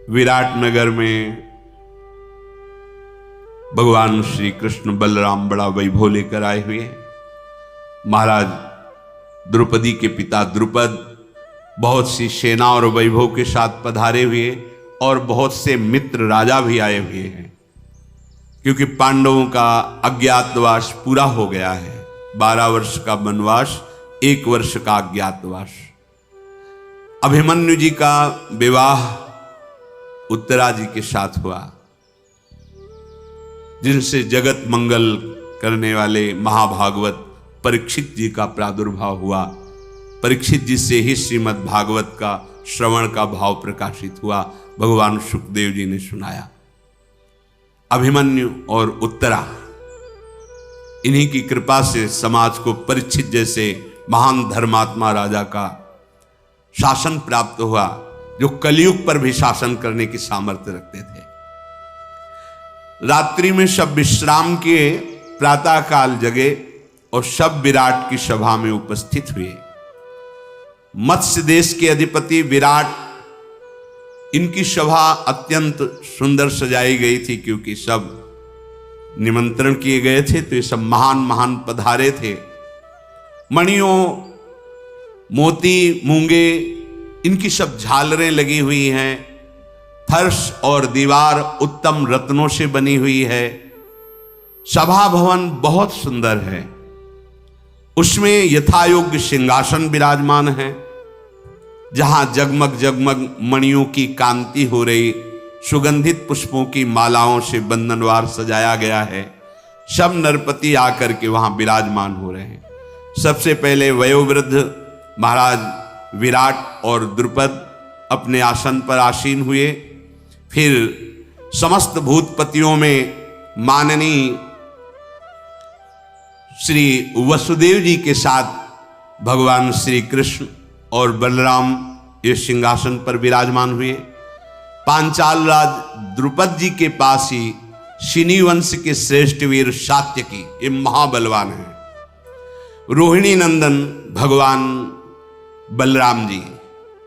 विराट नगर में भगवान श्री कृष्ण बलराम बड़ा वैभव लेकर आए हुए हैं। महाराज द्रौपदी के पिता द्रुपद बहुत सी सेना और वैभव के साथ पधारे हुए और बहुत से मित्र राजा भी आए हुए हैं, क्योंकि पांडवों का अज्ञातवास पूरा हो गया है। 12 वर्ष का वनवास, 1 वर्ष का अज्ञातवास। अभिमन्यु जी का विवाह उत्तरा जी के साथ हुआ, जिनसे जगत मंगल करने वाले महाभागवत परीक्षित जी का प्रादुर्भाव हुआ। परीक्षित जी से ही श्रीमद् भागवत का श्रवण का भाव प्रकाशित हुआ। भगवान सुखदेव जी ने सुनाया। अभिमन्यु और उत्तरा, इन्हीं की कृपा से समाज को परीक्षित जैसे महान धर्मात्मा राजा का शासन प्राप्त हुआ, जो कलयुग पर भी शासन करने की सामर्थ्य रखते थे। रात्रि में सब विश्राम किए, प्रातः काल जगे और सब विराट की सभा में उपस्थित हुए। मत्स्य देश के अधिपति विराट, इनकी सभा अत्यंत सुंदर सजाई गई थी, क्योंकि सब निमंत्रण किए गए थे, तो ये सब महान महान पधारे थे। मणियों, मोती, मूंगे, इनकी सब झालरें लगी हुई हैं। फर्श और दीवार उत्तम रत्नों से बनी हुई है। सभा भवन बहुत सुंदर है। उसमें यथायोग्य सिंहासन विराजमान है, जहां जगमग जगमग मणियों की कांति हो रही, सुगंधित पुष्पों की मालाओं से बंधनवार सजाया गया है। सब नरपति आकर के वहां विराजमान हो रहे हैं। सबसे पहले वयोवृद्ध महाराज विराट और द्रुपद अपने आसन पर आसीन हुए। फिर समस्त भूतपतियों में माननीय श्री वसुदेव जी के साथ भगवान श्री कृष्ण और बलराम इस सिंहासन पर विराजमान हुए। पांचाल राज द्रुपद जी के पास ही शिनी वंश के श्रेष्ठ वीर सात्यकी, ये महाबलवान है। रोहिणी नंदन भगवान बलराम जी,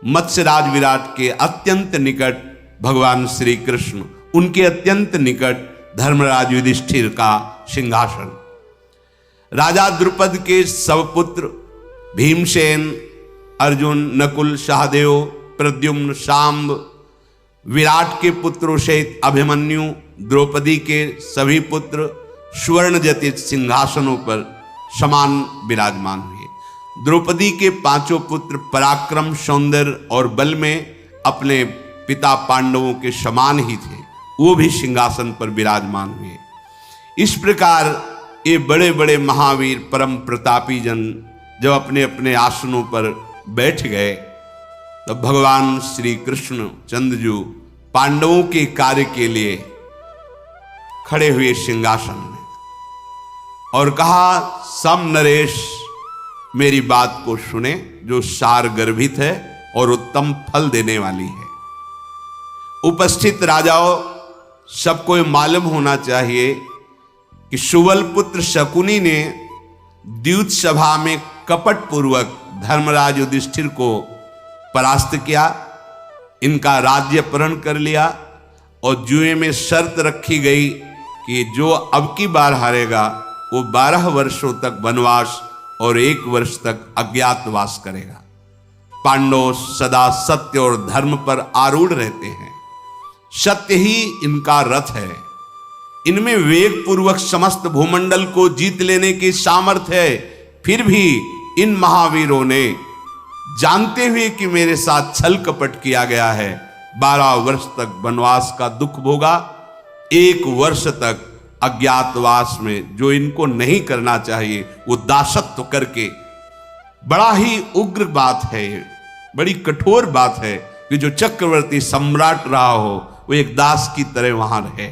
मत्स्यराज विराट के अत्यंत निकट भगवान श्री कृष्ण, उनके अत्यंत निकट धर्मराज युधिष्ठिर का सिंहासन। राजा द्रुपद के सब पुत्र भीमसेन, अर्जुन, नकुल, सहदेव, प्रद्युम्न, शांब, विराट के पुत्रों सहित अभिमन्यु, द्रौपदी के सभी पुत्र स्वर्ण जटित सिंहासनों पर समान विराजमान हुए। द्रौपदी के 5 पुत्र पराक्रम, सौंदर्य और बल में अपने पिता पांडवों के समान ही थे, वो भी सिंहासन पर विराजमान हुए। इस प्रकार ये बड़े बड़े महावीर परम प्रतापी जन जब अपने अपने आसनों पर बैठ गए, तब भगवान श्री कृष्ण चंद्रजू पांडवों के कार्य के लिए खड़े हुए सिंहासन में और कहा, सम नरेश मेरी बात को सुने, जो सार गर्भित है और उत्तम फल देने वाली है। उपस्थित राजाओं, सबको मालूम होना चाहिए कि सुबल पुत्र शकुनी ने द्यूत सभा में कपट पूर्वक धर्मराज युधिष्ठिर को परास्त किया, इनका राज्य अपहरण कर लिया और जुए में शर्त रखी गई कि जो अब की बार हारेगा वो 12 वर्षों तक वनवास और 1 वर्ष तक अज्ञातवास करेगा। पांडव सदा सत्य और धर्म पर आरूढ़ रहते हैं। सत्य ही इनका रथ है। इनमें वेग पूर्वक समस्त भूमंडल को जीत लेने की सामर्थ्य है। फिर भी इन महावीरों ने, जानते हुए कि मेरे साथ छल कपट किया गया है, 12 वर्ष तक वनवास का दुख भोगा, 1 वर्ष तक अज्ञातवास में, जो इनको नहीं करना चाहिए वो दासत्व करके। बड़ा ही उग्र बात है, बड़ी कठोर बात है कि जो चक्रवर्ती सम्राट रहा हो वो एक दास की तरह वहां रहे।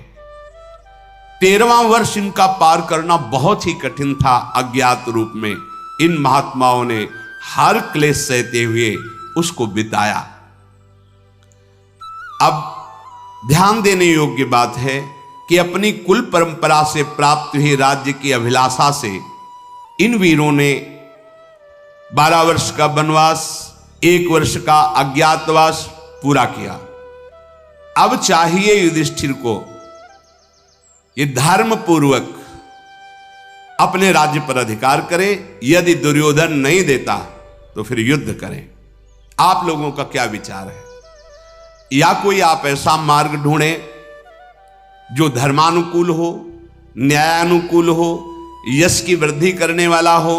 13वां वर्ष इनका पार करना बहुत ही कठिन था। अज्ञात रूप में इन महात्माओं ने हर क्लेश सहते हुए उसको बिताया। अब ध्यान देने योग्य बात है कि अपनी कुल परंपरा से प्राप्त हुई राज्य की अभिलाषा से इन वीरों ने 12 वर्ष का वनवास, 1 वर्ष का अज्ञातवास पूरा किया। अब चाहिए युधिष्ठिर को ये धर्म पूर्वक अपने राज्य पर अधिकार करे। यदि दुर्योधन नहीं देता तो फिर युद्ध करें। आप लोगों का क्या विचार है? या कोई आप ऐसा मार्ग ढूंढें जो धर्मानुकूल हो, न्यायानुकूल हो, यश की वृद्धि करने वाला हो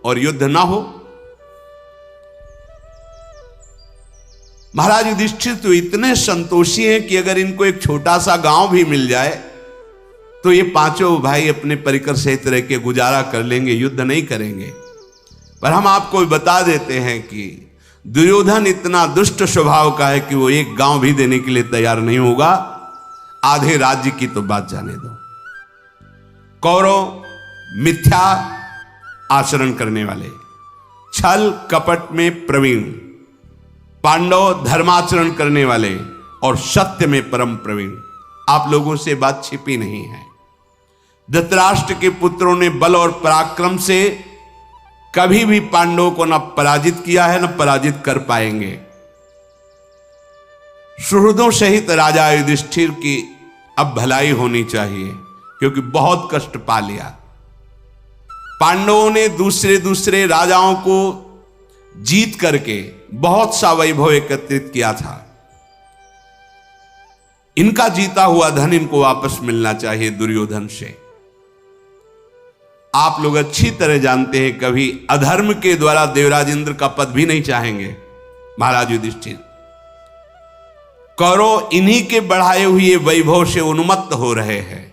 और युद्ध ना हो। महाराज युधिष्ठिर तो इतने संतोषी हैं कि अगर इनको एक छोटा सा गांव भी मिल जाए तो ये पांचों भाई अपने परिकर सहित रह के गुजारा कर लेंगे, युद्ध नहीं करेंगे। पर हम आपको बता देते हैं कि दुर्योधन इतना दुष्ट स्वभाव का है कि वो एक गांव भी देने के लिए तैयार नहीं होगा। आधे राज्य की तो बात जाने दो। कौरव मिथ्या आचरण करने वाले, छल कपट में प्रवीण, पांडव धर्माचरण करने वाले और सत्य में परम प्रवीण। आप लोगों से बात छिपी नहीं है। धृतराष्ट्र के पुत्रों ने बल और पराक्रम से कभी भी पांडवों को न पराजित किया है, न पराजित कर पाएंगे। सुहृदों सहित राजा युधिष्ठिर की अब भलाई होनी चाहिए, क्योंकि बहुत कष्ट पा लिया। पांडवों ने दूसरे राजाओं को जीत करके बहुत सा वैभव एकत्रित किया था। इनका जीता हुआ धन इनको वापस मिलना चाहिए दुर्योधन से। आप लोग अच्छी तरह जानते हैं, कभी अधर्म के द्वारा देवराज इंद्र का पद भी नहीं चाहेंगे महाराज युधिष्ठिर। कौरव इन्हीं के बढ़ाए हुए वैभव से उन्मत्त हो रहे हैं।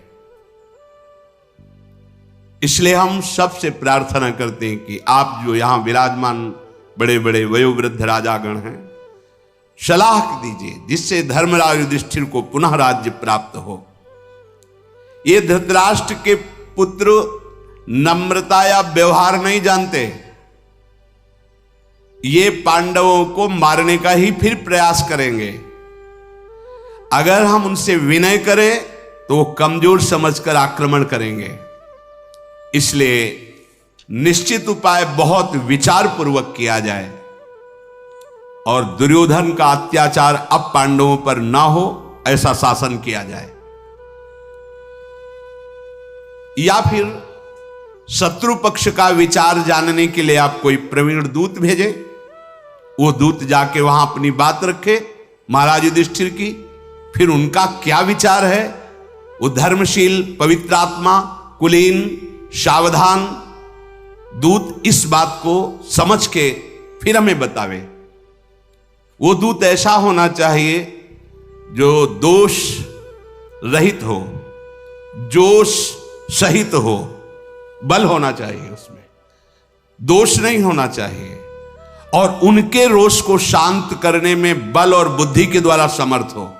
इसलिए हम सबसे प्रार्थना करते हैं कि आप जो यहां विराजमान बड़े बड़े वयोवृद्ध राजागण हैं, सलाह दीजिए जिससे धर्मराज युधिष्ठिर को पुनः राज्य प्राप्त हो। ये धृतराष्ट्र के पुत्र नम्रता या व्यवहार नहीं जानते। ये पांडवों को मारने का ही फिर प्रयास करेंगे। अगर हम उनसे विनय करें तो वो कमजोर समझकर आक्रमण करेंगे। इसलिए निश्चित उपाय बहुत विचार पूर्वक किया जाए और दुर्योधन का अत्याचार अब पांडवों पर ना हो, ऐसा शासन किया जाए। या फिर शत्रु पक्ष का विचार जानने के लिए आप कोई प्रवीण दूत भेजें। वो दूत जाके वहां अपनी बात रखे महाराज युधिष्ठिर की, फिर उनका क्या विचार है। वो धर्मशील, पवित्रात्मा, कुलीन, सावधान दूत इस बात को समझ के फिर हमें बतावे। वो दूत ऐसा होना चाहिए जो दोष रहित हो, जोश सहित हो, बल होना चाहिए, उसमें दोष नहीं होना चाहिए, और उनके रोष को शांत करने में बल और बुद्धि के द्वारा समर्थ हो।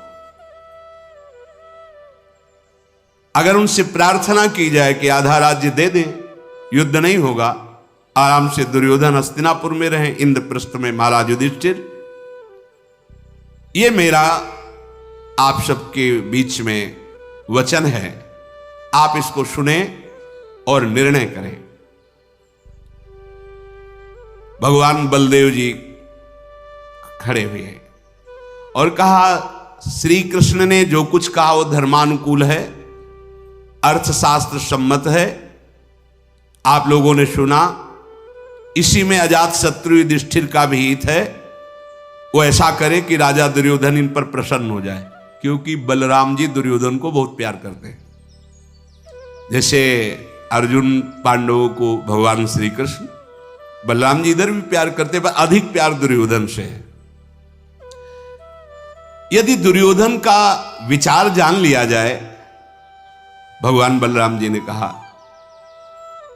अगर उनसे प्रार्थना की जाए कि आधा राज्य दे दें, युद्ध नहीं होगा, आराम से दुर्योधन हस्तिनापुर में रहें, इंद्रप्रस्थ में महाराज युधिष्ठिर। ये मेरा आप सबके बीच में वचन है, आप इसको सुने और निर्णय करें। भगवान बलदेव जी खड़े हुए और कहा, श्री कृष्ण ने जो कुछ कहा वो धर्मानुकूल है, अर्थशास्त्र सम्मत है। आप लोगों ने सुना, इसी में अजात शत्रु युधिष्ठिर का भी हित है। वो ऐसा करे कि राजा दुर्योधन इन पर प्रसन्न हो जाए, क्योंकि बलराम जी दुर्योधन को बहुत प्यार करते हैं। जैसे अर्जुन पांडवों को भगवान श्री कृष्ण, बलराम जी इधर भी प्यार करते, पर अधिक प्यार दुर्योधन से है। यदि दुर्योधन का विचार जान लिया जाए, भगवान बलराम जी ने कहा,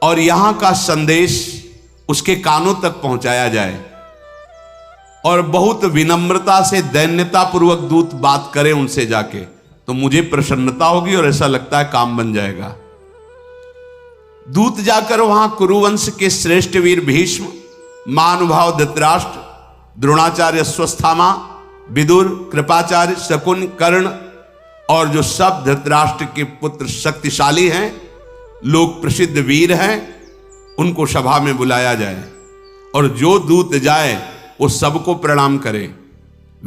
और यहां का संदेश उसके कानों तक पहुंचाया जाए, और बहुत विनम्रता से दैन्यता पूर्वक दूत बात करे उनसे जाके, तो मुझे प्रसन्नता होगी और ऐसा लगता है काम बन जाएगा। दूत जाकर वहां कुरुवंश के श्रेष्ठ वीर भीष्म, महानुभाव धृतराष्ट्र, द्रोणाचार्य, अश्वत्थामा, विदुर, कृपाचार्य, शकुन, कर्ण और जो सब धृतराष्ट्र के पुत्र शक्तिशाली हैं, लोक प्रसिद्ध वीर हैं, उनको सभा में बुलाया जाए, और जो दूत जाए वो सबको प्रणाम करे,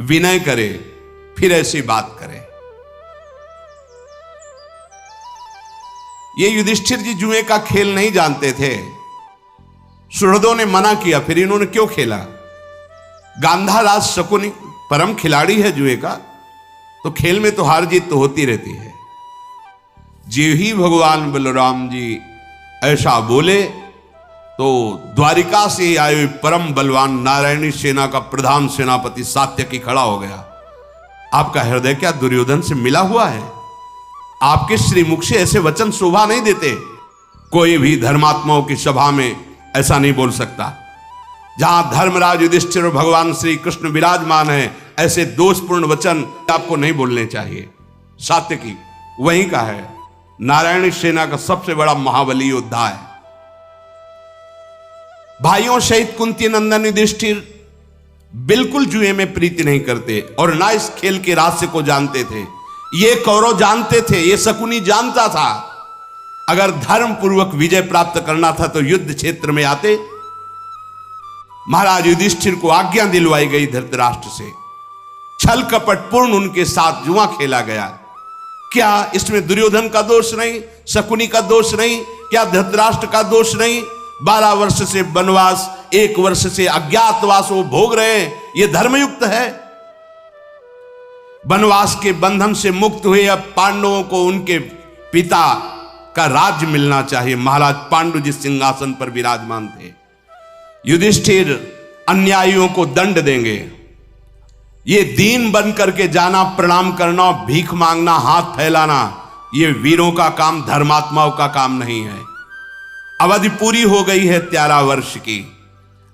विनय करे, फिर ऐसी बात करे। ये युधिष्ठिर जी जुए का खेल नहीं जानते थे। सुहृदों ने मना किया, फिर इन्होंने क्यों खेला? गांधाराज शकुनी परम खिलाड़ी है जुए का, तो खेल में तो हार जीत तो होती रहती है। जी ही भगवान बलराम जी ऐसा बोले तो द्वारिका से आए हुए परम बलवान नारायणी सेना का प्रधान सेनापति सात्यकी खड़ा हो गया। आपका हृदय क्या दुर्योधन से मिला हुआ है? आपके श्रीमुख से ऐसे वचन शोभा नहीं देते। कोई भी धर्मात्माओं की सभा में ऐसा नहीं बोल सकता। जहां धर्मराज युधिष्ठिर और भगवान श्री कृष्ण विराजमान है, ऐसे दोषपूर्ण वचन आपको नहीं बोलने चाहिए। सात्यकी वहीं का है, नारायणी सेना का सबसे बड़ा महाबली योद्धा है। भाइयों सहित कुंती नंदन युधिष्ठिर बिल्कुल जुए में प्रीति नहीं करते और ना इस खेल के रहस्य को जानते थे। ये कौरव जानते थे, ये शकुनी जानता था। अगर धर्म पूर्वक विजय प्राप्त करना था तो युद्ध क्षेत्र में आते। महाराज युधिष्ठिर को आज्ञा दिलवाई गई धृतराष्ट्र से। छल कपट पूर्ण उनके साथ जुआ खेला गया। क्या इसमें दुर्योधन का दोष नहीं, शकुनी का दोष नहीं, क्या धृतराष्ट्र का दोष नहीं? 12 वर्ष से वनवास, 1 वर्ष से अज्ञातवास वो भोग रहे हैं, ये धर्मयुक्त है? वनवास के बंधन से मुक्त हुए अब पांडवों को उनके पिता का राज्य मिलना चाहिए। महाराज पांडु जिस सिंहासन पर विराजमान थे, युधिष्ठिर अन्यायियों को दंड देंगे। ये दीन बन करके जाना, प्रणाम करना, भीख मांगना, हाथ फैलाना, ये वीरों का काम, धर्मात्माओं का काम नहीं है। अवधि पूरी हो गई है 13 वर्ष की।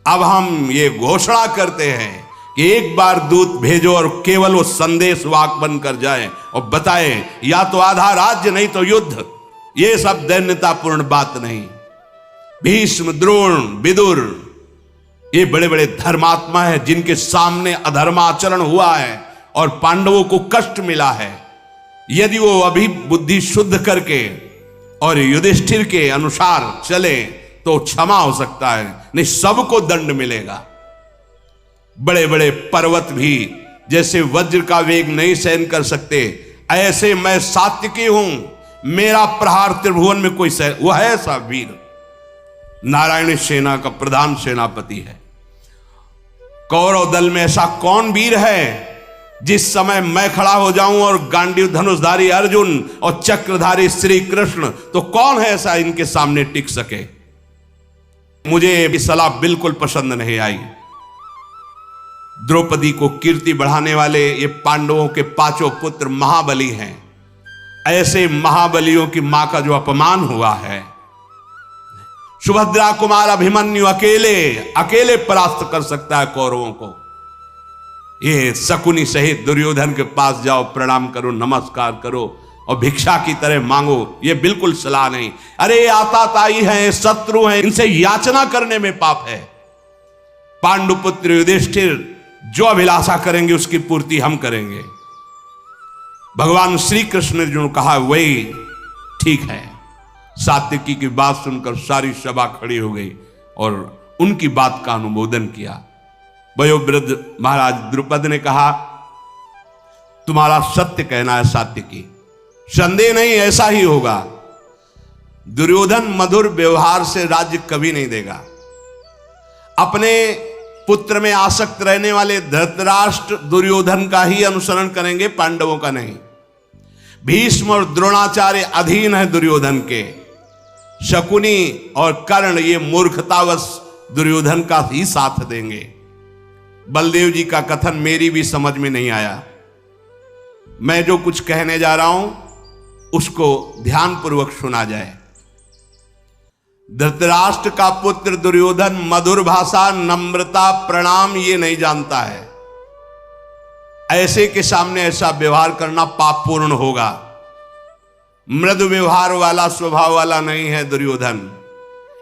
अब हम ये घोषणा करते हैं कि एक बार दूत भेजो और केवल वो संदेश वाक बनकर जाए और बताए या तो आधा राज्य नहीं तो युद्ध। ये सब दैन्यतापूर्ण बात नहीं। भीष्म, द्रोण, विदुर ये बड़े बड़े धर्मात्मा हैं जिनके सामने अधर्माचरण हुआ है और पांडवों को कष्ट मिला है। यदि वो अभी बुद्धि शुद्ध करके और युधिष्ठिर के अनुसार चले तो क्षमा हो सकता है, नहीं सबको दंड मिलेगा। बड़े बड़े पर्वत भी जैसे वज्र का वेग नहीं सहन कर सकते, ऐसे मैं सात्यकी हूं, मेरा प्रहार त्रिभुवन में कोई सह, वह है ऐसा वीर, नारायणी सेना का प्रधान सेनापति है। कौरव दल में ऐसा कौन वीर है जिस समय मैं खड़ा हो जाऊं और गांडीव धनुषधारी अर्जुन और चक्रधारी श्री कृष्ण, तो कौन है ऐसा इनके सामने टिक सके? मुझे ये सलाह बिल्कुल पसंद नहीं आई। द्रौपदी को कीर्ति बढ़ाने वाले ये पांडवों के 5 पुत्र महाबली हैं। ऐसे महाबलियों की मां का जो अपमान हुआ है, सुभद्रा कुमार अभिमन्यु अकेले परास्त कर सकता है कौरवों को। ये शकुनी सहित दुर्योधन के पास जाओ, प्रणाम करो, नमस्कार करो और भिक्षा की तरह मांगो, ये बिल्कुल सलाह नहीं। अरे आताताई हैं, शत्रु हैं, इनसे याचना करने में पाप है। पांडुपुत्र युधिष्ठिर जो अभिलाषा करेंगे उसकी पूर्ति हम करेंगे। भगवान श्री कृष्ण ने जो कहा वही ठीक है। सात्यकी की बात सुनकर सारी सभा खड़ी हो गई और उनकी बात का अनुमोदन किया। वयोवृद्ध महाराज द्रुपद ने कहा, तुम्हारा सत्य कहना है सात्यकी, संदेह नहीं ऐसा ही होगा। दुर्योधन मधुर व्यवहार से राज्य कभी नहीं देगा। अपने पुत्र में आसक्त रहने वाले धृतराष्ट्र दुर्योधन का ही अनुसरण करेंगे, पांडवों का नहीं। भीष्म और द्रोणाचार्य अधीन है दुर्योधन के। शकुनी और कर्ण ये मूर्खतावश दुर्योधन का ही साथ देंगे। बलदेव जी का कथन मेरी भी समझ में नहीं आया। मैं जो कुछ कहने जा रहा हूं उसको ध्यानपूर्वक सुना जाए। धृतराष्ट्र का पुत्र दुर्योधन मधुर भाषा, नम्रता, प्रणाम ये नहीं जानता है। ऐसे के सामने ऐसा व्यवहार करना पापपूर्ण होगा। मृदु व्यवहार वाला, स्वभाव वाला नहीं है दुर्योधन।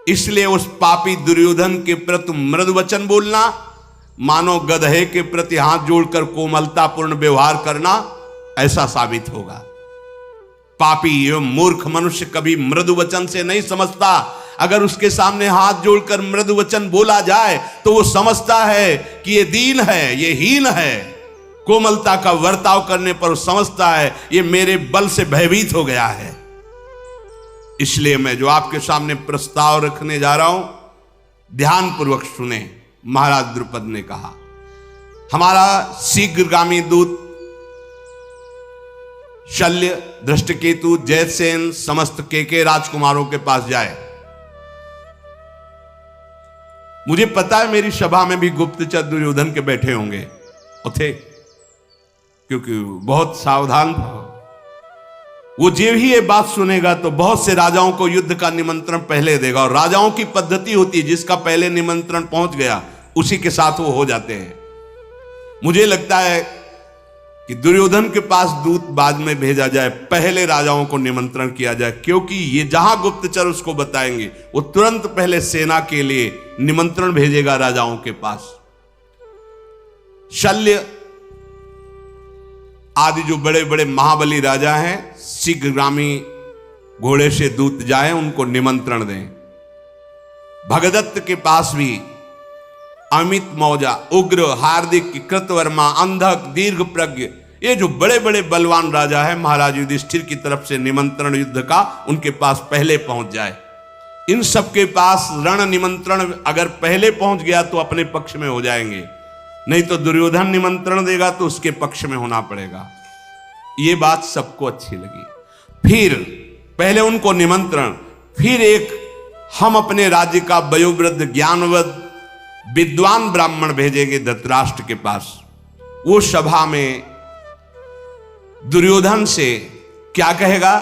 इसलिए उस पापी दुर्योधन के प्रति मृदु वचन बोलना, मानो गधे के प्रति हाथ जोड़कर कोमलतापूर्ण व्यवहार करना, ऐसा साबित होगा। पापी एवं मूर्ख मनुष्य कभी मृदु वचन से नहीं समझता। अगर उसके सामने हाथ जोड़कर मृदु वचन बोला जाए तो वो समझता है कि ये दीन है, ये हीन है। कोमलता का वर्ताव करने पर वो समझता है ये मेरे बल से भयभीत हो गया है। इसलिए मैं जो आपके सामने प्रस्ताव रखने जा रहा हूं, ध्यानपूर्वक सुने। महाराज द्रुपद ने कहा, हमारा शीघ्रगामी दूत शल्य, धृष्टकेतु, जयसेन, समस्त के राजकुमारों के पास जाए। मुझे पता है मेरी सभा में भी गुप्तचर दुर्योधन के बैठे होंगे और थे, क्योंकि बहुत सावधान था। वो जो ही ये बात सुनेगा तो बहुत से राजाओं को युद्ध का निमंत्रण पहले देगा, और राजाओं की पद्धति होती है जिसका पहले निमंत्रण पहुंच गया उसी के साथ वो हो जाते हैं। मुझे लगता है कि दुर्योधन के पास दूत बाद में भेजा जाए, पहले राजाओं को निमंत्रण किया जाए, क्योंकि ये जहां गुप्तचर उसको बताएंगे वो तुरंत पहले सेना के लिए निमंत्रण भेजेगा राजाओं के पास। शल्य आदि जो बड़े बड़े महाबली राजा हैं, शीघ्रगामी घोड़े से दूत जाए, उनको निमंत्रण दें। भगदत्त के पास भी अमित मौजा, उग्र, हार्दिक, कृतवर्मा, अंधक, दीर्घ प्रज्ञ, ये जो बड़े बड़े बलवान राजा है, महाराज युधिष्ठिर की तरफ से निमंत्रण युद्ध का उनके पास पहले पहुंच जाए। इन सबके पास रण निमंत्रण अगर पहले पहुंच गया तो अपने पक्ष में हो जाएंगे, नहीं तो दुर्योधन निमंत्रण देगा तो उसके पक्ष में होना पड़ेगा। ये बात सबको अच्छी लगी। फिर पहले उनको निमंत्रण, फिर एक हम अपने राज्य का वयोवृद्ध ज्ञानवद विद्वान ब्राह्मण भेजेंगे धृतराष्ट्र के पास। वो सभा में दुर्योधन से क्या कहेगा,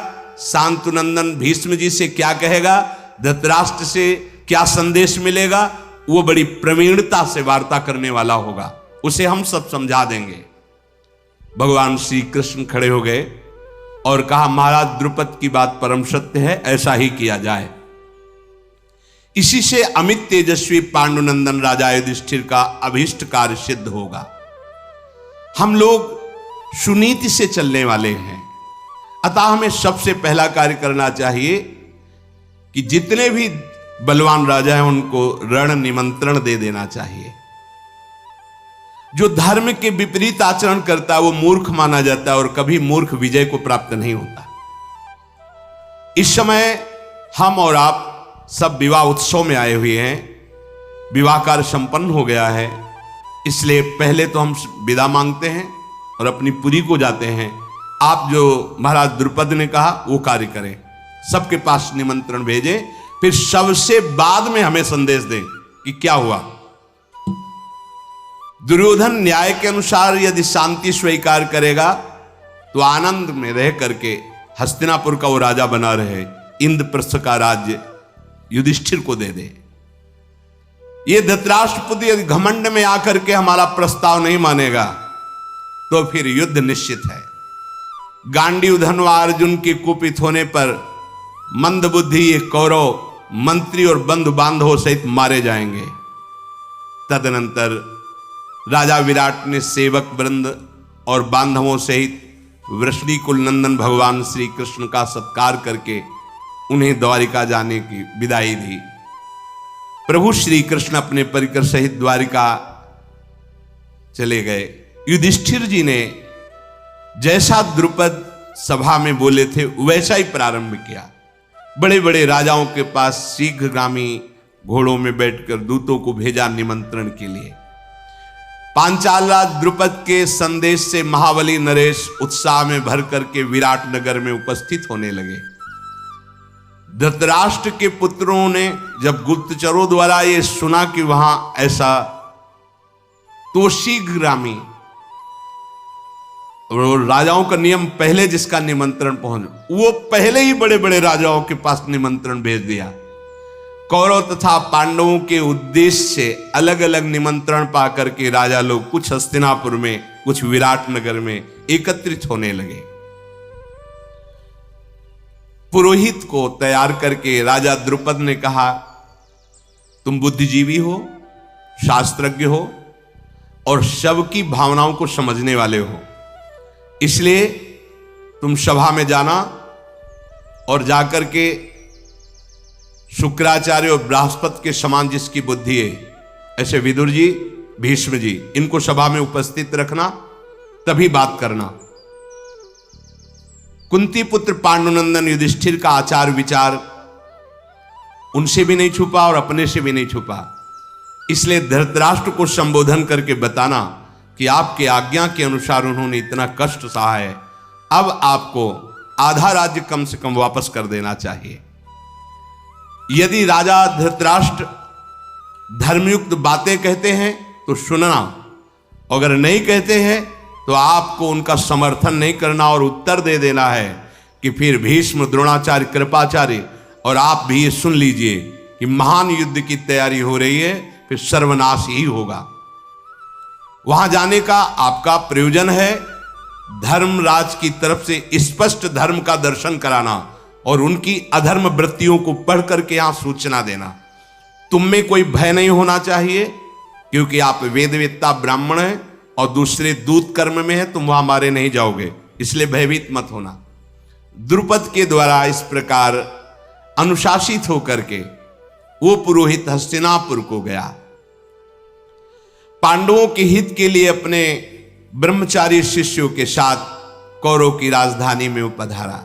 शांतुनंदन भीष्म जी से क्या कहेगा, धृतराष्ट्र से क्या संदेश मिलेगा, वो बड़ी प्रवीणता से वार्ता करने वाला होगा, उसे हम सब समझा देंगे। भगवान श्री कृष्ण खड़े हो गए और कहा, महाराज द्रुपद की बात परम सत्य है, ऐसा ही किया जाए। इसी से अमित तेजस्वी पांडुनंदन राजा युधिष्ठिर का अभीष्ट कार्य सिद्ध होगा। हम लोग सुनीति से चलने वाले हैं, अतः हमें सबसे पहला कार्य करना चाहिए कि जितने भी बलवान राजा हैं उनको रण निमंत्रण दे देना चाहिए। जो धर्म के विपरीत आचरण करता है वो मूर्ख माना जाता है, और कभी मूर्ख विजय को प्राप्त नहीं होता। इस समय हम और आप सब विवाह उत्सव में आए हुए हैं, विवाह कार्य संपन्न हो गया है, इसलिए पहले तो हम विदा मांगते हैं और अपनी पुरी को जाते हैं। आप जो महाराज द्रुपद ने कहा वो कार्य करें, सबके पास निमंत्रण भेजें, फिर सबसे बाद में हमें संदेश दें कि क्या हुआ। दुर्योधन न्याय के अनुसार यदि शांति स्वीकार करेगा तो आनंद में रह करके हस्तिनापुर का वो राजा बना रहे, इंद्रप्रस्थ का राज्य युधिष्ठिर को दे दे। ये धृतराष्ट्रपुत्र यदि घमंड में आकर के हमारा प्रस्ताव नहीं मानेगा तो फिर युद्ध निश्चित है। गांडीव धनवा अर्जुन के कुपित होने पर मंदबुद्धि ये कौरव मंत्री और बंधु बांधवों सहित मारे जाएंगे। तदनंतर राजा विराट ने सेवक वृंद और बांधवों सहित वृषणी कुल नंदन भगवान श्री कृष्ण का सत्कार करके उन्हें द्वारिका जाने की विदाई दी। प्रभु श्री कृष्ण अपने परिकर सहित द्वारिका चले गए। युधिष्ठिर जी ने जैसा द्रुपद सभा में बोले थे वैसा ही प्रारंभ किया। बड़े बड़े राजाओं के पास शीघ्रगामी घोड़ों में बैठकर दूतों को भेजा निमंत्रण के लिए। पांचाल राज द्रुपद के संदेश से महाबली नरेश उत्साह में भर करके विराट नगर में उपस्थित होने लगे। धृतराष्ट्र के पुत्रों ने जब गुप्तचरों द्वारा ये सुना कि वहां ऐसा, तो शीघ्रगामी, राजाओं का नियम पहले जिसका निमंत्रण पहुंच, वो पहले ही बड़े बड़े राजाओं के पास निमंत्रण भेज दिया। कौरव तथा पांडवों के उद्देश्य से अलग अलग निमंत्रण पाकर के राजा लोग कुछ हस्तिनापुर में, कुछ विराट नगर में एकत्रित होने लगे। पुरोहित को तैयार करके राजा द्रुपद ने कहा, तुम बुद्धिजीवी हो, शास्त्रज्ञ हो और सबकी भावनाओं को समझने वाले हो, इसलिए तुम सभा में जाना और जाकर के शुक्राचार्य और बृहस्पति के समान जिसकी बुद्धि है, ऐसे विदुर जी, भीष्म जी, इनको सभा में उपस्थित रखना, तभी बात करना। कुंती पुत्र पांडुनंदन युधिष्ठिर का आचार विचार उनसे भी नहीं छुपा और अपने से भी नहीं छुपा। इसलिए धृतराष्ट्र को संबोधन करके बताना कि आपके आज्ञा के अनुसार उन्होंने इतना कष्ट सहा है, अब आपको आधा राज्य कम से कम वापस कर देना चाहिए। यदि राजा धृतराष्ट्र धर्मयुक्त बातें कहते हैं तो सुनना, अगर नहीं कहते हैं तो आपको उनका समर्थन नहीं करना और उत्तर दे देना है कि फिर भीष्म, द्रोणाचार्य, कृपाचार्य और आप भी ये सुन लीजिए कि महान युद्ध की तैयारी हो रही है, फिर सर्वनाश ही होगा। वहां जाने का आपका प्रयोजन है धर्मराज की तरफ से स्पष्ट धर्म का दर्शन कराना और उनकी अधर्म वृत्तियों को पढ़ करके यहां सूचना देना। तुम में कोई भय नहीं होना चाहिए, क्योंकि आप वेदवेत्ता ब्राह्मण हैं और दूसरे दूत कर्म में हैं, तुम वहां मारे नहीं जाओगे, इसलिए भयभीत मत होना। द्रुपद के द्वारा इस प्रकार अनुशासित होकर के वो पुरोहित हस्तिनापुर को गया। पांडवों के हित के लिए अपने ब्रह्मचारी शिष्यों के साथ कौरव की राजधानी में पधारा।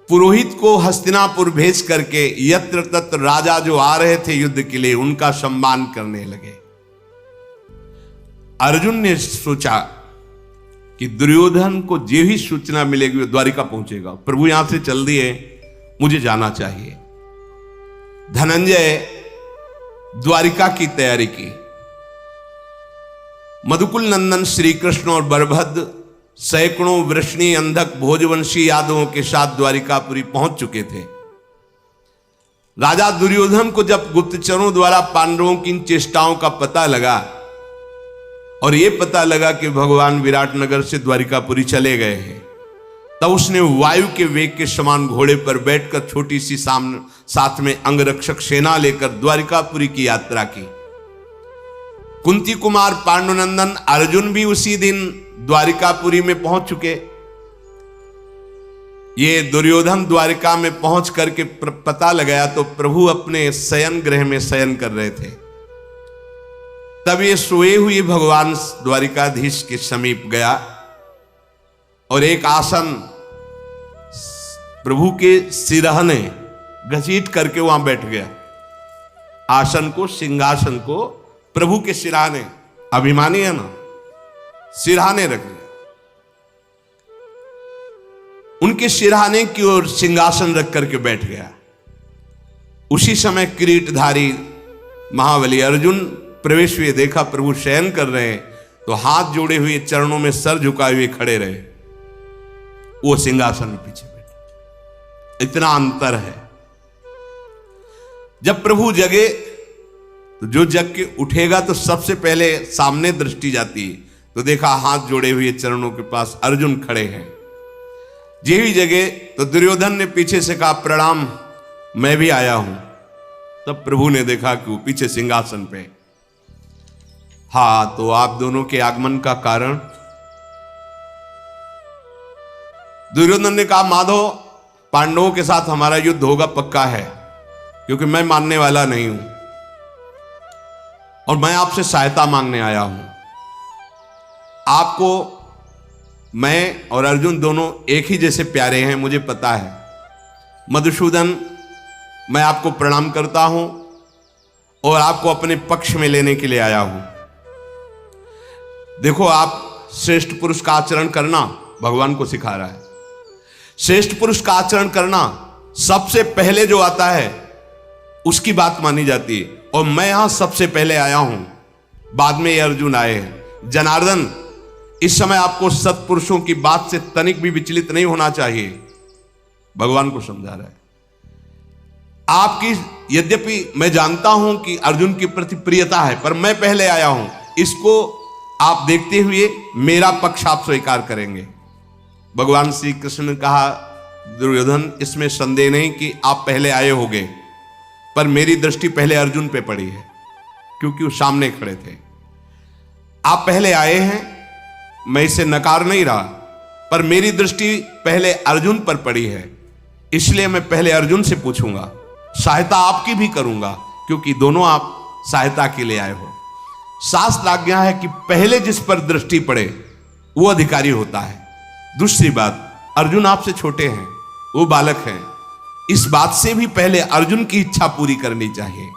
पुरोहित को हस्तिनापुर भेज करके यत्र तत्र राजा जो आ रहे थे युद्ध के लिए उनका सम्मान करने लगे। अर्जुन ने सोचा कि दुर्योधन को जो ही सूचना मिलेगी वो द्वारिका पहुंचेगा, प्रभु यहां से चल दिए, मुझे जाना चाहिए। धनंजय द्वारिका की तैयारी की। मधुकुल नंदन श्री कृष्ण और बलभद्र सैकड़ों वृष्णी, अंधक, भोजवंशी यादवों के साथ द्वारिकापुरी पहुंच चुके थे। राजा दुर्योधन को जब गुप्तचरों द्वारा पांडवों की इन चेष्टाओं का पता लगा और यह पता लगा कि भगवान विराटनगर से द्वारिकापुरी चले गए हैं, तब उसने वायु के वेग के समान घोड़े पर बैठकर छोटी सी साथ में अंगरक्षक सेना लेकर द्वारिकापुरी की यात्रा की। कुंती कुमार पांडुनंदन अर्जुन भी उसी दिन द्वारिकापुरी में पहुंच चुके। ये दुर्योधन द्वारिका में पहुंच करके पता लगाया तो प्रभु अपने शयन गृह में शयन कर रहे थे। तब ये सोए हुए भगवान द्वारिकाधीश के समीप गया और एक आसन प्रभु के सिरहने घसीट करके वहां बैठ गया। आसन को, सिंहासन को प्रभु के सिरहाने, अभिमानी है ना, सिरहाने रख दिया। उनके सिरहाने की ओर सिंहासन रख करके बैठ गया। उसी समय किरीटधारी महाबली अर्जुन प्रवेश हुए, देखा प्रभु शयन कर रहे हैं तो हाथ जोड़े हुए चरणों में सर झुकाए हुए खड़े रहे। वो सिंहासन में पीछे बैठे। इतना अंतर है। जब प्रभु जगे तो जो जग के उठेगा तो सबसे पहले सामने दृष्टि जाती है, तो देखा हाथ जोड़े हुए चरणों के पास अर्जुन खड़े हैं। जे ही जगह तो दुर्योधन ने पीछे से कहा प्रणाम, मैं भी आया हूं। तब प्रभु ने देखा कि वो पीछे सिंहासन पे। हाँ, तो आप दोनों के आगमन का कारण? दुर्योधन ने कहा माधव, पांडवों के साथ हमारा युद्ध होगा, पक्का है, क्योंकि मैं मानने वाला नहीं हूं और मैं आपसे सहायता मांगने आया हूं। आपको मैं और अर्जुन दोनों एक ही जैसे प्यारे हैं, मुझे पता है। मधुसूदन, मैं आपको प्रणाम करता हूं और आपको अपने पक्ष में लेने के लिए आया हूं। देखो, आप श्रेष्ठ पुरुष का आचरण करना भगवान को सिखा रहा है। श्रेष्ठ पुरुष का आचरण करना सबसे पहले जो आता है उसकी बात मानी जाती है, और मैं यहां सबसे पहले आया हूं, बाद में ये अर्जुन आए हैं। जनार्दन, इस समय आपको सत्पुरुषों की बात से तनिक भी विचलित नहीं होना चाहिए, भगवान को समझा रहा है। आपकी, यद्यपि मैं जानता हूं कि अर्जुन की प्रति प्रियता है, पर मैं पहले आया हूं, इसको आप देखते हुए मेरा पक्ष आप स्वीकार करेंगे। भगवान श्री कृष्ण ने कहा दुर्योधन, इसमें संदेह नहीं कि आप पहले आए होंगे, पर मेरी दृष्टि पहले अर्जुन पे पड़ी है, क्योंकि वो सामने खड़े थे। आप पहले आए हैं, मैं इसे नकार नहीं रहा, पर मेरी दृष्टि पहले अर्जुन पर पड़ी है, इसलिए मैं पहले अर्जुन से पूछूंगा, सहायता आपकी भी करूंगा, क्योंकि दोनों आप सहायता के लिए आए हो। शास्त्र आज्ञा है कि पहले जिस पर दृष्टि पड़े वो अधिकारी होता है। दूसरी बात, अर्जुन आपसे छोटे हैं, वो बालक हैं, इस बात से भी पहले अर्जुन की इच्छा पूरी करनी चाहिए।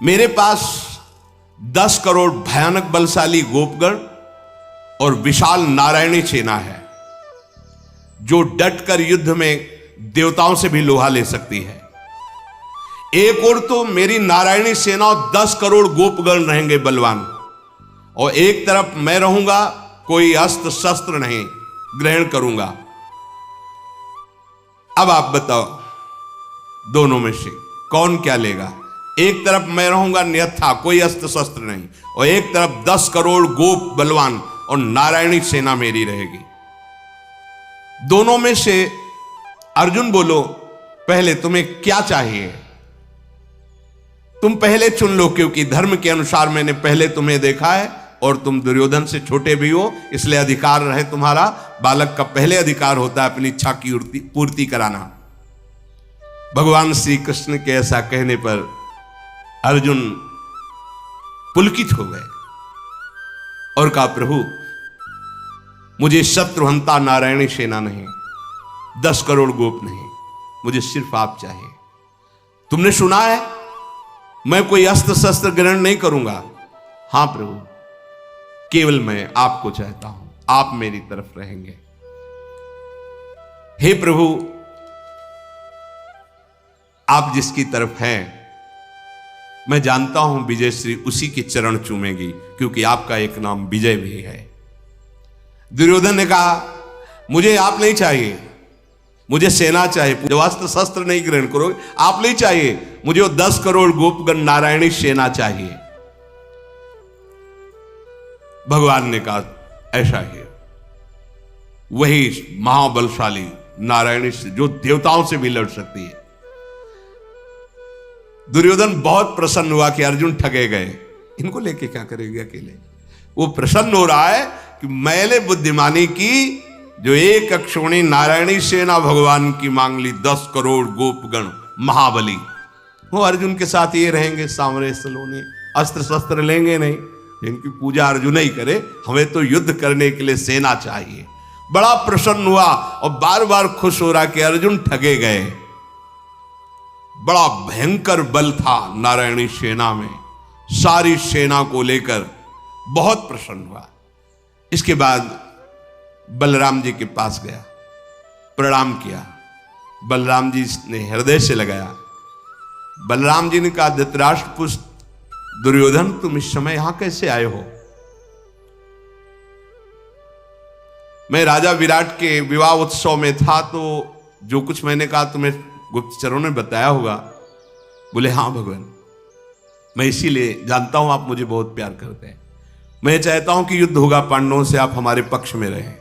मेरे पास 10 करोड़ भयानक बलशाली गोपगण और विशाल नारायणी सेना है, जो डटकर युद्ध में देवताओं से भी लोहा ले सकती है। एक और तो मेरी नारायणी सेना और 10 करोड़ गोपगण रहेंगे बलवान, और एक तरफ मैं रहूंगा, कोई अस्त्र शस्त्र नहीं ग्रहण करूंगा। अब आप बताओ, दोनों में से कौन क्या लेगा? एक तरफ मैं रहूंगा निहत्था, कोई अस्त्र शस्त्र नहीं, और एक तरफ 10 करोड़ गोप बलवान और नारायणी सेना मेरी रहेगी। दोनों में से अर्जुन बोलो, पहले तुम्हें क्या चाहिए? तुम पहले चुन लो, क्योंकि धर्म के अनुसार मैंने पहले तुम्हें देखा है और तुम दुर्योधन से छोटे भी हो, इसलिए अधिकार रहे तुम्हारा। बालक का पहले अधिकार होता है अपनी इच्छा की पूर्ति कराना। भगवान श्री कृष्ण के ऐसा कहने पर अर्जुन पुलकित हो गए और कहा, प्रभु मुझे शत्रुहंता नारायणी सेना नहीं, 10 करोड़ गोप नहीं, मुझे सिर्फ आप चाहिए। तुमने सुना है मैं कोई अस्त्र शस्त्र ग्रहण नहीं करूंगा। हां प्रभु, केवल मैं आपको चाहता हूं, आप मेरी तरफ रहेंगे। हे प्रभु, आप जिसकी तरफ हैं, मैं जानता हूं विजय श्री उसी के चरण चूमेगी, क्योंकि आपका एक नाम विजय भी है। दुर्योधन ने कहा, मुझे आप नहीं चाहिए, मुझे सेना चाहिए, जो अस्त्र शस्त्र नहीं ग्रहण करोगे आप नहीं चाहिए, मुझे वो 10 करोड़ गोपगण नारायणी सेना चाहिए। भगवान ने कहा, ऐसा ही वही महाबलशाली नारायणी से, जो देवताओं से भी लड़ सकती है। दुर्योधन बहुत प्रसन्न हुआ कि अर्जुन ठगे गए, इनको लेके क्या करेंगे अकेले। वो प्रसन्न हो रहा है कि मैंने बुद्धिमानी की, जो एक अक्षोणी नारायणी सेना भगवान की मांग ली, 10 करोड़ गोपगण महाबली, वो अर्जुन के साथ ये रहेंगे, सांवरे सलोने, अस्त्र शस्त्र लेंगे नहीं, इनकी पूजा अर्जुन ही करे, हमें तो युद्ध करने के लिए सेना चाहिए। बड़ा प्रसन्न हुआ और बार बार खुश हो रहा कि अर्जुन ठगे गए। बड़ा भयंकर बल था नारायणी सेना में, सारी सेना को लेकर बहुत प्रसन्न हुआ। इसके बाद बलराम जी के पास गया, प्रणाम किया। बलराम जी ने हृदय से लगाया। बलराम जी ने कहा, धृतराष्ट्र पुत्र दुर्योधन, तुम इस समय यहां कैसे आए हो? मैं राजा विराट के विवाह उत्सव में था, तो जो कुछ मैंने कहा तुम्हें गुप्तचरों ने बताया होगा। बोले, हां भगवान, मैं इसीलिए जानता हूं आप मुझे बहुत प्यार करते हैं। मैं चाहता हूं कि युद्ध होगा पांडवों से, आप हमारे पक्ष में रहें।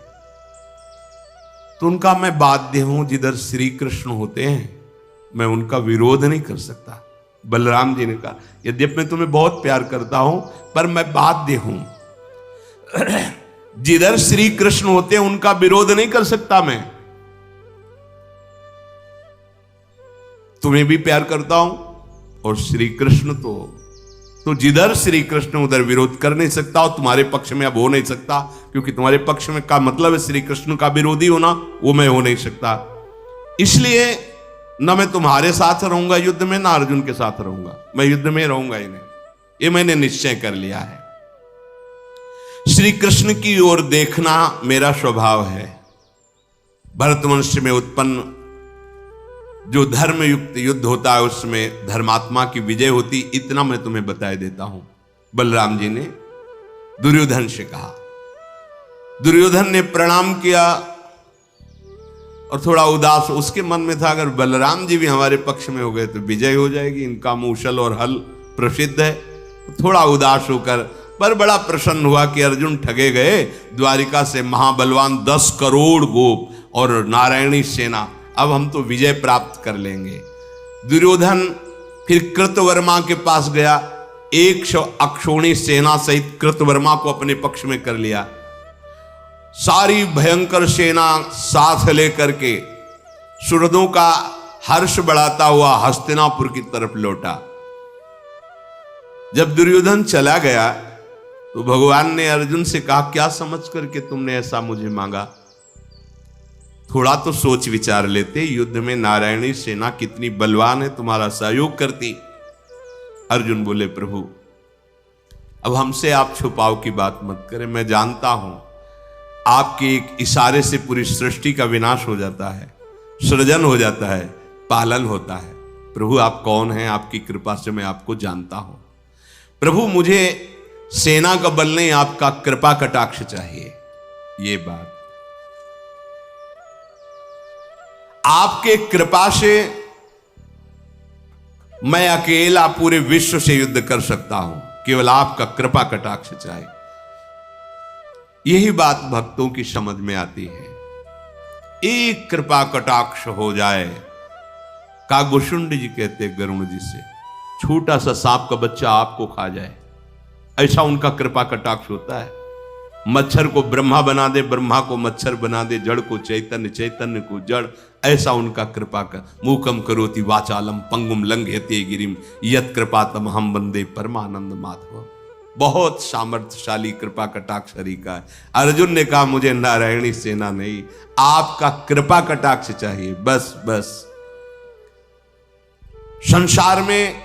तो उनका मैं बाध्य हूं, जिधर श्री कृष्ण होते हैं मैं उनका विरोध नहीं कर सकता। बलराम जी ने कहा, यद्यपि मैं तुम्हें बहुत प्यार करता हूं, पर मैं बाध्य हूं, जिधर श्री कृष्ण होते हैं उनका विरोध नहीं कर सकता मैं। तुम्हें भी प्यार करता हूं, और श्री कृष्ण तो जिधर श्री कृष्ण उधर विरोध कर नहीं सकता, और तुम्हारे पक्ष में अब हो नहीं सकता, क्योंकि तुम्हारे पक्ष में का मतलब है श्री कृष्ण का विरोधी होना, वो मैं हो नहीं सकता। इसलिए न मैं तुम्हारे साथ रहूंगा युद्ध में, ना अर्जुन के साथ रहूंगा, मैं युद्ध में रहूंगा ही नहीं, ये मैंने निश्चय कर लिया है। श्री कृष्ण की ओर देखना मेरा स्वभाव है। भरतवंश में उत्पन्न जो धर्मयुक्त युद्ध होता है उसमें धर्मात्मा की विजय होती, इतना मैं तुम्हें बताए देता हूं। बलराम जी ने दुर्योधन से कहा। दुर्योधन ने प्रणाम किया और थोड़ा उदास उसके मन में था, अगर बलराम जी भी हमारे पक्ष में हो गए तो विजय हो जाएगी, इनका मूसल और हल प्रसिद्ध है। थोड़ा उदास होकर, पर बड़ा प्रसन्न हुआ कि अर्जुन ठगे गए। द्वारिका से महाबलवान 10 करोड़ गोप और नारायणी सेना, अब हम तो विजय प्राप्त कर लेंगे। दुर्योधन फिर कृतवर्मा के पास गया, 100 अक्षोणी सेना सहित कृतवर्मा को अपने पक्ष में कर लिया। सारी भयंकर सेना साथ लेकर के सुरदों का हर्ष बढ़ाता हुआ हस्तिनापुर की तरफ लौटा। जब दुर्योधन चला गया तो भगवान ने अर्जुन से कहा, क्या समझ करके तुमने ऐसा मुझे मांगा? थोड़ा तो सोच विचार लेते, युद्ध में नारायणी सेना कितनी बलवान है, तुम्हारा सहयोग करती। अर्जुन बोले प्रभु अब हमसे आप छुपाव की बात मत करें, मैं जानता हूं आपके एक इशारे से पूरी सृष्टि का विनाश हो जाता है, सृजन हो जाता है, पालन होता है। प्रभु आप कौन हैं, आपकी कृपा से मैं आपको जानता हूं। प्रभु मुझे सेना का बल नहीं, आपका कृपा कटाक्ष चाहिए। ये बात आपके कृपा से मैं अकेला पूरे विश्व से युद्ध कर सकता हूं, केवल आपका कृपा कटाक्ष चाहिए। यही बात भक्तों की समझ में आती है। एक कृपा कटाक्ष हो जाए, कागभूषुंड जी कहते गरुण जी से, छोटा सा सांप का बच्चा आपको खा जाए, ऐसा उनका कृपा कटाक्ष होता है। मच्छर को ब्रह्मा बना दे, ब्रह्मा को मच्छर बना दे, जड़ को चैतन्य, चैतन्य को जड़, ऐसा उनका कृपा का। मूकम करोति वाचालम पंगुम लंघयते गिरिम यत् कृपा तमहम वंदे परमानंद माधव। बहुत सामर्थ्यशाली कृपा कटाक्ष हरि का है। अर्जुन ने कहा मुझे नारायणी सेना नहीं, आपका कृपा कटाक्ष चाहिए, बस बस। संसार में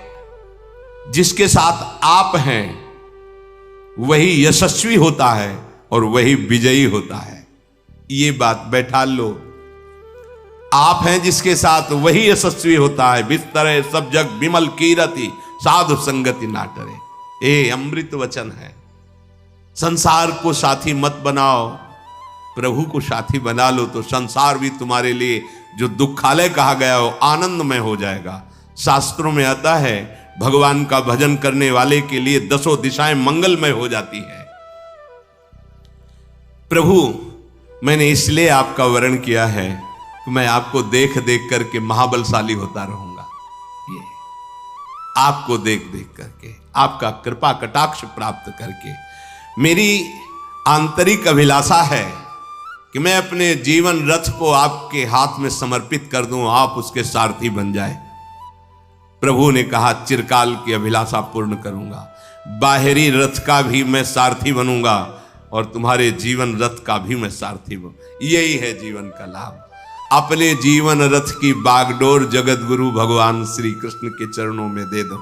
जिसके साथ आप हैं वही यशस्वी होता है और वही विजयी होता है। ये बात बैठा लो, आप हैं जिसके साथ वही यशस्वी होता है। बिस्तरे सब जग विमल कीरति साधु संगति ना टरे। ये अमृत वचन है। संसार को साथी मत बनाओ, प्रभु को साथी बना लो तो संसार भी तुम्हारे लिए जो दुखालय कहा गया हो आनंदमय हो जाएगा। शास्त्रों में आता है भगवान का भजन करने वाले के लिए 10 दिशाएं मंगलमय हो जाती है। प्रभु मैंने इसलिए आपका वर्ण किया है कि मैं आपको देख देख करके महाबलशाली होता रहूंगा। ये आपको देख देख करके, आपका कृपा कटाक्ष प्राप्त करके मेरी आंतरिक अभिलाषा है कि मैं अपने जीवन रथ को आपके हाथ में समर्पित कर दूं, आप उसके सारथी बन जाए। प्रभु ने कहा चिरकाल की अभिलाषा पूर्ण करूंगा, बाहरी रथ का भी मैं सारथी बनूंगा और तुम्हारे जीवन रथ का भी मैं सारथी बनूं। यही है जीवन का लाभ। अपने जीवन रथ की बागडोर जगत गुरु भगवान श्री कृष्ण के चरणों में दे दो,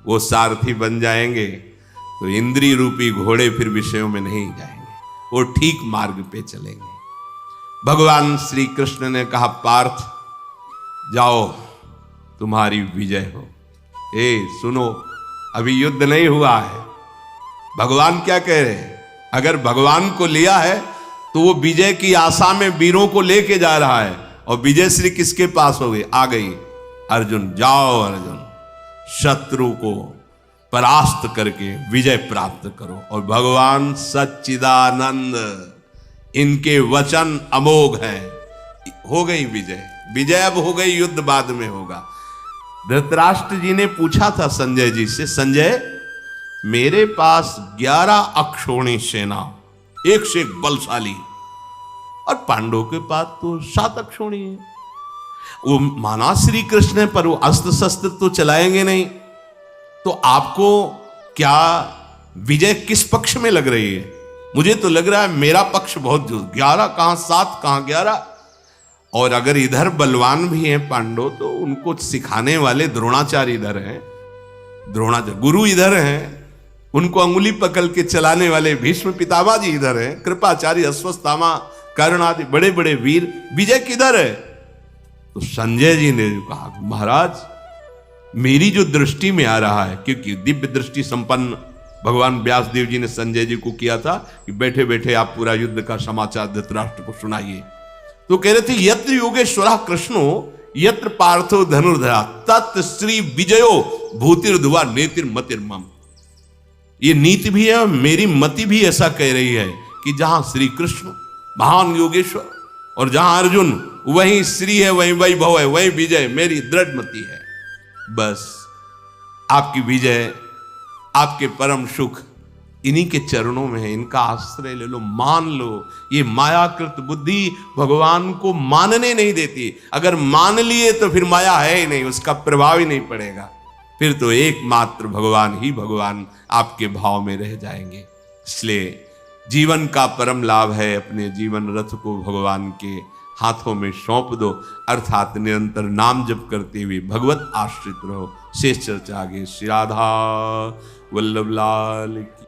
वो सारथी बन जाएंगे तो इंद्रिय रूपी घोड़े फिर विषयों में नहीं जाएंगे, वो ठीक मार्ग पे चलेंगे। भगवान श्री कृष्ण ने कहा पार्थ जाओ तुम्हारी विजय हो। सुनो अभी युद्ध नहीं हुआ है। भगवान क्या कह रहे हैं, अगर भगवान को लिया है तो वो विजय की आशा में वीरों को लेके जा रहा है और विजय श्री किसके पास हो गई, आ गई। अर्जुन जाओ, अर्जुन शत्रु को परास्त करके विजय प्राप्त करो। और भगवान सच्चिदानंद, इनके वचन अमोघ हैं। हो गई विजय, विजय अब हो गई, युद्ध बाद में होगा। धृतराष्ट्र जी ने पूछा था संजय जी से, संजय मेरे पास 11 अक्षोणी सेना, एक से एक बलशाली, और पांडवों के पास तो 7 अक्षोणी है। वो माना श्री कृष्ण है पर वो अस्त्र शस्त्र तो चलाएंगे नहीं, तो आपको क्या विजय किस पक्ष में लग रही है? मुझे तो लग रहा है मेरा पक्ष बहुत जो 11 कहां 7 कहां 11। और अगर इधर बलवान भी हैं पांडव तो उनको सिखाने वाले द्रोणाचार्य इधर हैं, द्रोणाचार्य गुरु इधर हैं, उनको अंगुली पकड़ के चलाने वाले भीष्म पितामह जी इधर हैं, कृपाचार्य अश्वत्थामा कर्ण आदि बड़े बड़े वीर, विजय किधर है? तो संजय जी ने कहा महाराज मेरी जो दृष्टि में आ रहा है, क्योंकि दिव्य दृष्टि संपन्न भगवान व्यासदेव जी ने संजय जी को किया था कि बैठे बैठे आप पूरा युद्ध का समाचार धृतराष्ट्र को सुनाइए। तो कह रहे थे यत्र योगेश्वरः कृष्णो यत्र पार्थो धनुर्धरा तत् श्री विजयो भूतिर्धुवा नेतिर्मतिर्मम। ये नीति भी है और मेरी मति भी ऐसा कह रही है कि जहां श्री कृष्ण महान योगेश्वर और जहां अर्जुन वहीं श्री है, वहीं वैभव है, वहीं विजय मेरी दृढ़ मति है। बस आपकी विजय, आपके परम सुख इन्हीं के चरणों में है, इनका आश्रय ले लो, मान लो। ये मायाकृत बुद्धि भगवान को मानने नहीं देती। अगर मान लिए तो फिर माया है ही नहीं, उसका प्रभाव ही नहीं पड़ेगा, फिर तो एकमात्र भगवान ही भगवान आपके भाव में रह जाएंगे। इसलिए जीवन का परम लाभ है अपने जीवन रथ को भगवान के हाथों में सौंप दो, अर्थात निरंतर नाम जप करते हुए भगवत आश्रित रहो। शेष चर्चा आगे। श्री राधा वल्लभ लाल की।